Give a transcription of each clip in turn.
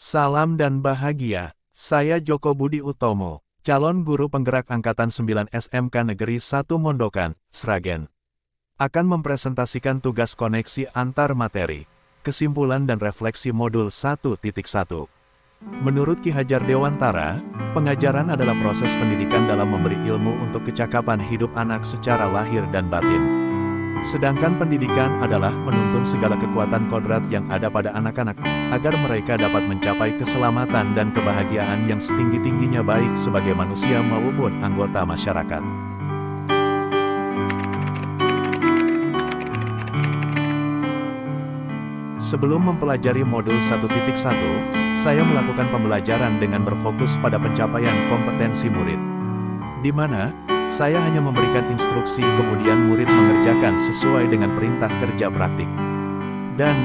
Salam dan bahagia, saya Joko Budi Utomo, calon guru penggerak Angkatan 9 SMK Negeri 1 Mondokan, Sragen. Akan mempresentasikan tugas koneksi antar materi, kesimpulan dan refleksi modul 1.1. Menurut Ki Hajar Dewantara, pengajaran adalah proses pendidikan dalam memberi ilmu untuk kecakapan hidup anak secara lahir dan batin. Sedangkan pendidikan adalah menuntun segala kekuatan kodrat yang ada pada anak-anak, agar mereka dapat mencapai keselamatan dan kebahagiaan yang setinggi-tingginya baik sebagai manusia maupun anggota masyarakat. Sebelum mempelajari modul 1.1, saya melakukan pembelajaran dengan berfokus pada pencapaian kompetensi murid, di mana saya hanya memberikan instruksi kemudian murid mengerjakan sesuai dengan perintah kerja praktik. Dan,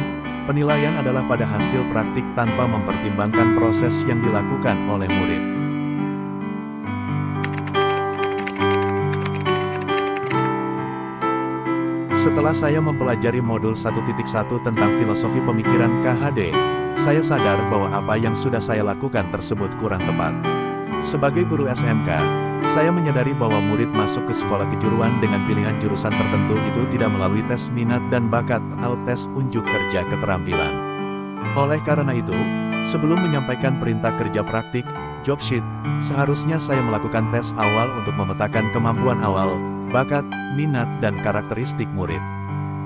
penilaian adalah pada hasil praktik tanpa mempertimbangkan proses yang dilakukan oleh murid. Setelah saya mempelajari modul 1.1 tentang filosofi pemikiran KHD, saya sadar bahwa apa yang sudah saya lakukan tersebut kurang tepat. Sebagai guru SMK, saya menyadari bahwa murid masuk ke sekolah kejuruan dengan pilihan jurusan tertentu itu tidak melalui tes minat dan bakat atau tes unjuk kerja keterampilan. Oleh karena itu, sebelum menyampaikan perintah kerja praktik, job sheet, seharusnya saya melakukan tes awal untuk memetakan kemampuan awal, bakat, minat, dan karakteristik murid.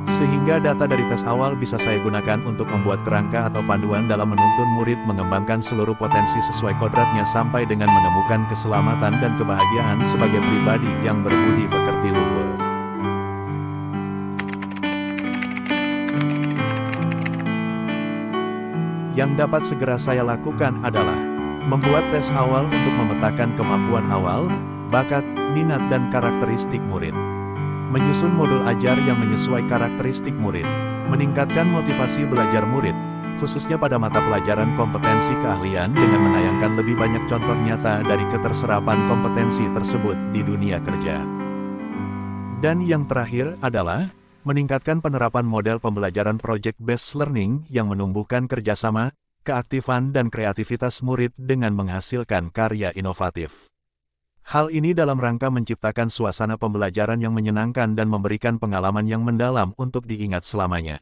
Sehingga data dari tes awal bisa saya gunakan untuk membuat kerangka atau panduan dalam menuntun murid mengembangkan seluruh potensi sesuai kodratnya sampai dengan menemukan keselamatan dan kebahagiaan sebagai pribadi yang berbudi pekerti luhur. Yang dapat segera saya lakukan adalah membuat tes awal untuk memetakan kemampuan awal, bakat, minat, dan karakteristik murid. Menyusun modul ajar yang menyesuai karakteristik murid, meningkatkan motivasi belajar murid, khususnya pada mata pelajaran kompetensi keahlian dengan menayangkan lebih banyak contoh nyata dari keterserapan kompetensi tersebut di dunia kerja. Dan yang terakhir adalah, meningkatkan penerapan model pembelajaran project-based learning yang menumbuhkan kerjasama, keaktifan dan kreativitas murid dengan menghasilkan karya inovatif. Hal ini dalam rangka menciptakan suasana pembelajaran yang menyenangkan dan memberikan pengalaman yang mendalam untuk diingat selamanya.